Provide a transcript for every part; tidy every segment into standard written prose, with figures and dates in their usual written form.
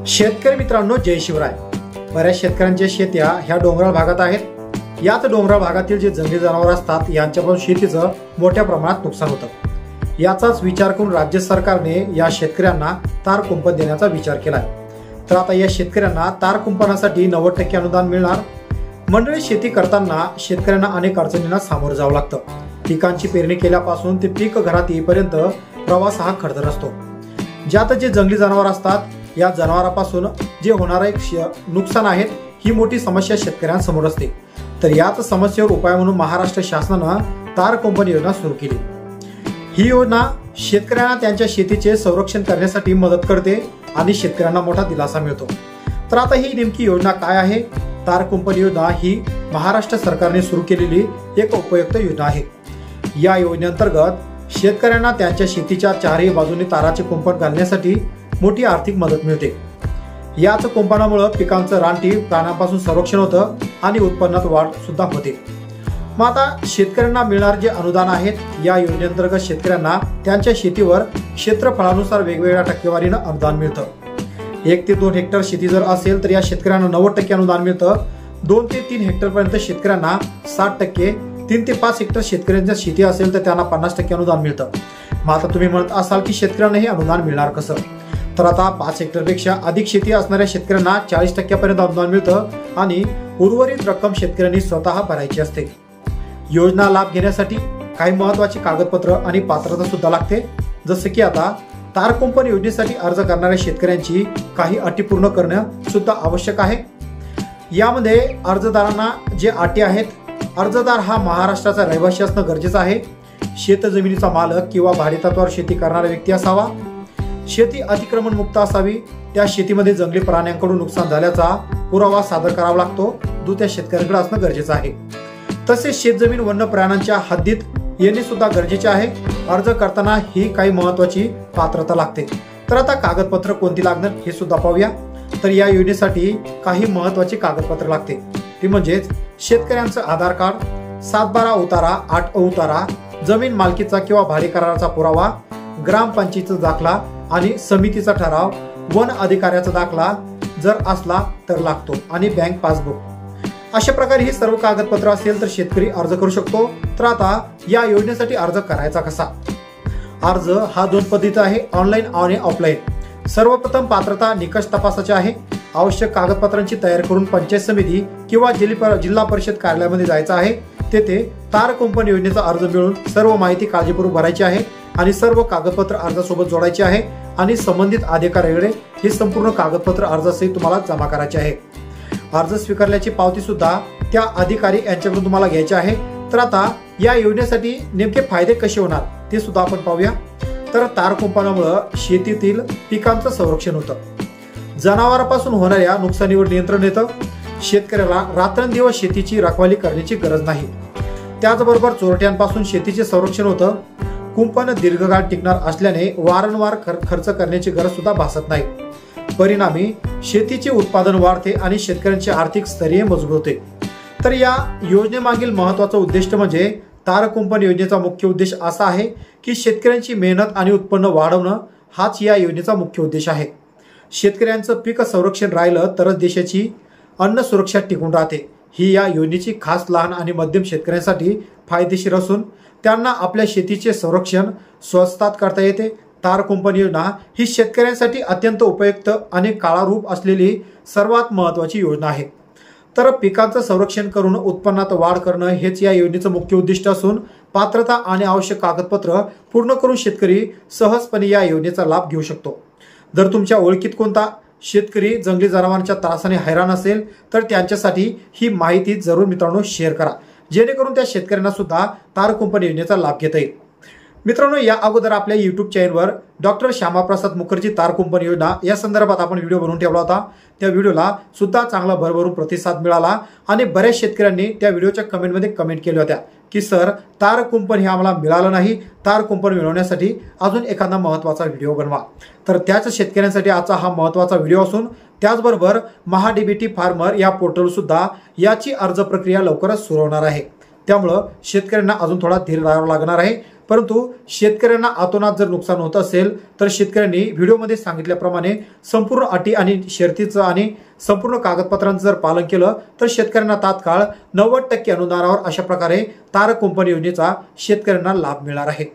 शेतकरी मित्रांनो, जय शिवराय। बऱ्याच शेतकऱ्यांच्या शेत्या ह्या डोंगराळ भागात आहेत। याच डोंगराळ भागातील जे जंगली जनावर असतात यांच्यापासून शेतीचं मोठ्या प्रमाणात नुकसान होतं। याचाच विचार करून राज्य सरकारने या शेतकऱ्यांना तार कुंपण देण्याचा विचार केलाय। तर आता या शेतकऱ्यांना तार कुंपणासाठी 90% अनुदान मिळणार। मंडळी, शेती करताना शेतकऱ्यांना अनेक अडचणींना सामोरं जावं लागतं। पिकांची पेरणी केल्यापासून ते पीक घरात येईपर्यंत प्रवास हा खडतर असतो। ज्यात जे जंगली जनावर असतात या जनावरांपासून जे होणारे नुकसान आहेत ही मोठी समस्या शेतकऱ्यांसमोर असते। तर याच समस्येवर उपाय म्हणून महाराष्ट्र शासनानं तार कुंपण योजना सुरू केली। ही योजना शेतकऱ्यांना त्यांच्या शेतीचे संरक्षण करण्यासाठी मदत करते आणि शेतकऱ्यांना मोठा दिलासा मिळतो। तर आता ही नेमकी योजना काय आहे? तार कुंपण योजना ही महाराष्ट्र सरकारने सुरू केलेली एक उपयुक्त योजना आहे। या योजनेअंतर्गत शेतकऱ्यांना त्यांच्या शेतीच्या चारही बाजूने ताराचे कुंपण घालण्यासाठी मोठी आर्थिक मदत मिळते। याच कुंपणामुळे पिकांचं रानटी प्राण्यांपासून संरक्षण होतं आणि उत्पन्नात वाढ सुद्धा होते। मग आता शेतकऱ्यांना मिळणारे जे अनुदान आहेत, या योजनेअंतर्गत शेतकऱ्यांना त्यांच्या शेतीवर क्षेत्रफळानुसार वेगवेगळ्या टक्केवारीनं अनुदान मिळतं। 1 ते 2 हेक्टर शेती जर असेल तर या शेतकऱ्यांना 90% अनुदान मिळतं। 2 ते 3 हेक्टर पर्यंत शेतकऱ्यांना 60%, 3 ते 5 हेक्टर शेतकऱ्यांच्या शेती असेल तर त्यांना 50% अनुदान मिळतं। मग आता तुम्ही म्हणत असाल की शेतकऱ्यांना हे अनुदान मिळणार कसं? तर आता 5 हेक्टरपेक्षा अधिक शेती असणाऱ्या शेतकऱ्यांना 40% पर्यंत अनुदान मिळतं आणि उर्वरित रक्कम शेतकऱ्यांनी स्वतः भरायची असते। योजना लाभ घेण्यासाठी काही महत्त्वाची कागदपत्र आणि पात्रता सुद्धा लागते। जसं की आता तार कुंपण योजनेसाठी अर्ज करणाऱ्या शेतकऱ्यांची काही अटी पूर्ण करणं सुद्धा आवश्यक आहे। यामध्ये अर्जदारांना जे अटी आहेत, अर्जदार हा महाराष्ट्राचा रहिवासी असणं गरजेचं आहे। शेतजमिनीचा मालक किंवा भाडेतत्त्वावर शेती करणारा व्यक्ती असावा। शेती अतिक्रमण मुक्त असावी। त्या शेतीमध्ये जंगली प्राण्यांकडून नुकसान झाल्याचा पुरावा सादर करावा लागतो, जो त्या शेतकऱ्यांकडे असणं गरजेचं आहे। तसेच शेतजमीन वन्य प्राण्यांच्या हद्दीत येणे सुद्धा गरजेचे आहे। अर्ज करताना ही काही महत्त्वाची पात्रता लागते। तर आता कागदपत्र कोणती लागणार हे सुद्धा पाहूया। तर या योजनेसाठी काही महत्त्वाची कागदपत्र लागते, ती म्हणजेच शेतकऱ्यांचं आधार कार्ड, 7/12 उतारा, 8 उतारा, जमीन मालकीचा किंवा भाडे कराराचा पुरावा, ग्रामपंचायतीचा दाखला आणि समितीचा ठराव, वन अधिकाऱ्याचा दाखला जर असला तर लागतो आणि बँक पासबुक। अशा प्रकारे ही सर्व कागदपत्र असेल तर शेतकरी अर्ज करू शकतो। तर आता या योजनेसाठी अर्ज करायचा कसा? अर्ज हा 2 पद्धती आहे, ऑनलाईन आणि ऑफलाईन। सर्वप्रथम पात्रता निकष तपासायचे आहे। आवश्यक कागदपत्रांची तयारी करून पंचायत समिती किंवा जिल्हा परिषद कार्यालयामध्ये जायचं आहे। तेथे तार कुंपण योजनेचा अर्ज मिळून सर्व माहिती काळजीपूर्वक भरायची आहे आणि सर्व कागदपत्र अर्जासोबत जोडायचे आहे आणि संबंधित अधिकाऱ्याकडे हे संपूर्ण कागदपत्र अर्जासहित तुम्हाला जमा करायचे आहे। अर्ज स्वीकारल्याची पावती सुद्धा त्या अधिकारी यांच्याकडून तुम्हाला घ्यायची आहे। तर आता या योजनेसाठी नेमके फायदे कसे होणार ते सुद्धा आपण पाहूया। तर तार कुंपणामुळे शेतीतील पिकांचं संरक्षण होतं, जनावरांपासून होणाऱ्या नुकसानीवर नियंत्रण येतं, शेतकऱ्याला रात्रंदिवस शेतीची रखवाली करण्याची गरज नाही। त्याचबरोबर चोरट्यांपासून शेतीचे संरक्षण होतं। कुंपण दीर्घकाळ टिकणार असल्याने वारंवार खर्च करण्याची गरज सुद्धा भासत नाही। परिणामी शेतीचे उत्पादन वाढते आणि शेतकऱ्यांचे आर्थिक स्थैर्य मजबूत होते। तर या योजनेमागील महत्त्वाचा उद्दिष्ट म्हणजे तार कुंपण योजनेचा मुख्य उद्देश असा आहे की शेतकऱ्यांची मेहनत आणि उत्पन्न वाढवणं हाच या योजनेचा मुख्य उद्देश आहे। शेतकऱ्यांचं पीक संरक्षण राहिलं तरच देशाची अन्न सुरक्षा टिकून राहते। ही या योजनेची खास लहान आणि मध्यम शेतकऱ्यांसाठी फायदेशीर असून त्यांना आपल्या शेतीचे संरक्षण स्वस्तात करता येते। तार कुंपण योजना ही शेतकऱ्यांसाठी अत्यंत उपयुक्त आणि काळारूप असलेली सर्वात महत्त्वाची योजना आहे। तर पिकांचं संरक्षण करून उत्पन्नात वाढ करणं हेच या योजनेचं मुख्य उद्दिष्ट असून पात्रता आणि आवश्यक कागदपत्र पूर्ण करून शेतकरी सहजपणे या योजनेचा लाभ घेऊ शकतो। जर तुमच्या ओळखीत कोणता शेतकरी जंगली जनावरांच्या त्रासाने हैराण असेल तर त्यांच्यासाठी ही माहिती जरूर मित्रांनो शेअर करा, जेणेकरून त्या शेतकऱ्यांना सुद्धा तार कुंपण योजनेचा लाभ घेता येईल। मित्रांनो, या अगोदर आपल्या YouTube चॅनलवर डॉक्टर श्यामाप्रसाद मुखर्जी तार कुंपण योजना या संदर्भात आपण व्हिडिओ बनवून ठेवला होता। त्या व्हिडिओला सुद्धा चांगला भरभरून प्रतिसाद मिळाला आणि बऱ्याच शेतकऱ्यांनी त्या व्हिडिओच्या कमेंटमध्ये कमेंट केल्या होत्या की सर, तार कुंपण हे आम्हाला मिळालं नाही, तार कुंपण मिळवण्यासाठी अजून एखादा महत्त्वाचा व्हिडिओ बनवा। तर त्याच शेतकऱ्यांसाठी आजचा हा महत्त्वाचा व्हिडिओ असून त्याचबरोबर महाडीबीटी फार्मर या पोर्टल सुद्धा याची अर्ज प्रक्रिया लवकरच सुरू होणार आहे। त्यामुळे शेतकऱ्यांना अजून थोडा धीर धरावा लागणार आहे। परंतु शेतकऱ्यांना अतोनात जर नुकसान होत असेल तर शेतकऱ्यांनी व्हिडिओमध्ये सांगितल्याप्रमाणे संपूर्ण अटी आणि शर्तीचं आणि संपूर्ण कागदपत्रांचं जर पालन केलं तर शेतकऱ्यांना तात्काळ 90% अनुदानावर अशा प्रकारे तारक कुंपण योजनेचा शेतकऱ्यांना लाभ मिळणार आहे।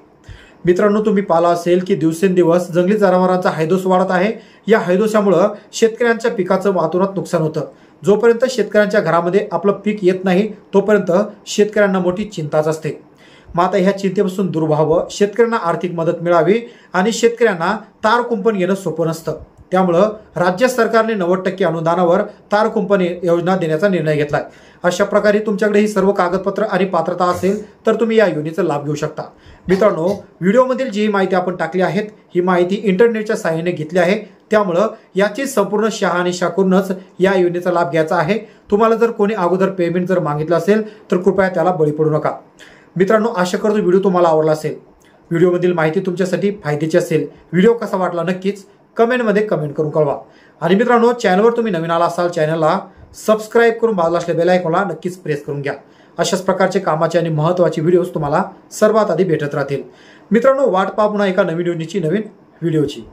मित्रांनो, तुम्ही पाहिलं असेल की दिवसेंदिवस जंगली जनावरांचा हैदोस वाढत आहे। या हैदोसामुळे शेतकऱ्यांच्या पिकाचं अतोनात नुकसान होतं। जोपर्यंत शेतकऱ्यांच्या घरामध्ये आपलं पीक येत नाही तोपर्यंत शेतकऱ्यांना मोठी चिंताच असते। मग आता ह्या चिंतेपासून दूर व्हावं, शेतकऱ्यांना आर्थिक मदत मिळावी आणि शेतकऱ्यांना तार कुंपण येणं सोपं नसतं। त्यामुळं राज्य सरकारने 90% अनुदानावर तार कुंपण योजना देण्याचा निर्णय घेतलाय। अशा प्रकारे तुमच्याकडे ही सर्व कागदपत्र आणि पात्रता असेल तर तुम्ही या योजनेचा लाभ घेऊ शकता। मित्रांनो, व्हिडिओमधील जी माहिती आपण टाकली आहे ही माहिती इंटरनेटच्या सहाय्याने घेतली आहे। त्यामुळं याची संपूर्ण शहानिशा करूनच या योजनेचा लाभ घ्यायचा आहे। तुम्हाला जर कोणी अगोदर पेमेंट जर मागितलं असेल तर कृपया त्याला बळी पडू नका। मित्रांनो, आशा करतो व्हिडिओ तुम्हाला आवडला असेल। व्हिडिओमधील माहिती तुमच्यासाठी फायद्याची असेल। व्हिडिओ कसा वाटला नक्कीच कमेंटमध्ये कमेंट करून कळवा। आणि मित्रांनो, चॅनलवर तुम्ही नवीन आला असाल चॅनलला सबस्क्राईब करून बाजूला असलेल्या बेल आयकॉनला नक्कीच प्रेस करून घ्या। अशाच प्रकारचे कामाचे आणि महत्त्वाचे व्हिडिओज तुम्हाला सर्वात आधी भेटत राहतील। मित्रांनो, वाट पाहा पुन्हा एका नवीन योजनेची, नवीन व्हिडिओची।